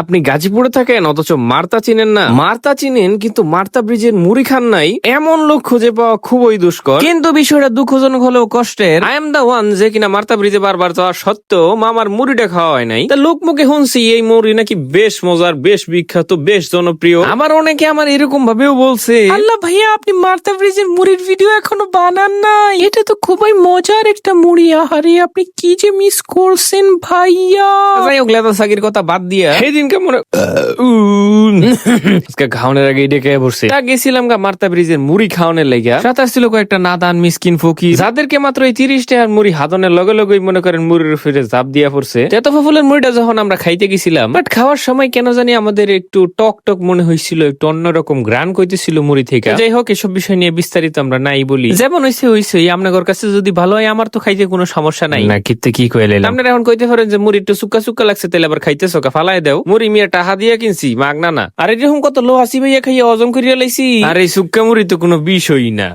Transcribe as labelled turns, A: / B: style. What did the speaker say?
A: আপনি গাজীপুরে থাকেন অথচ মার্তা চিনেন না? মার্তা চিনেন কিন্তু মার্তা ব্রিজের মুড়ি খান নাই, এমন লোক খুঁজে পাওয়া খুবই দুষ্কর। কিন্তু বিষয়টা দুঃখজনক হলেও কষ্টের। আই এম দা ওয়ান যে কিনা মার্তা ব্রিজে বারবার যাওয়া সত্ত্বেও মামার মুড়িটা খাওয়া হয় নাই। তা লোক মুখে শুনছি এই মুড়ি নাকি বেশ মজার, বেশ বিখ্যাত, বেশ জনপ্রিয়। আবার অনেকে আমার এরকম ভাবেও বলছে,
B: আল্লাহ ভাইয়া, আপনি মার্তা ব্রিজের মুড়ির ভিডিও এখনো বানান নাই? এটা তো খুবই মজার একটা মুড়ি। আহারে, আপনি কি যে মিস করছেন ভাইয়া।
A: যাই হোক, লেদা সাকির কথা বাদ দিয়া সেদিনকে মনে আজকে খাওয়ানোর আগে ডেকে পড়ছে। তা গেছিলাম গা মার্তা ব্রিজের মুড়ি খাওয়ানোর লাগিয়া। সাথে ছিল কয়েকটা নাদান মিসকিন ফকির, যাদেরকে মাত্র এই 30 টাকার মুড়ি হাতনের লগে লগেই মনে করেন মুড়ির ফিরে জাপ দিয়া পড়ছে। তেতো ফুলের মুড়িটা যখন আমরা খাইতে গেছিলাম, বাট খাওয়ার সময় কেন জানি আমাদের একটু টক টক মনে হয়েছিল, একটু অন্যরকম গ্রান কইতেছিল মুড়ি থেকে। যাই হোক, এসব বিষয় নিয়ে বিস্তারিত আমরা নাই বলি। যেমন হইছে আপনাদের কাছে যদি ভালো হয়, আমার তো খাইতে কোনো সমস্যা নাই। না কিতে কি কইলে আপনারা এখন কইতে পারেন যে মুড়ি একটু সুক্কা সুক্কা লাগছে, তাহলে আবার খাইতেছো কা, ফালাই দাও। মুড়ি মিয়া টাহা দিয়া কিনছি, মাগনা না। আর এরকম কত লো হাসি ভাইয়া খাইয়া হজম করিয়া লাইছি। আর এই সুক্কা মুড়ি তো কোনো বিষয়ই না।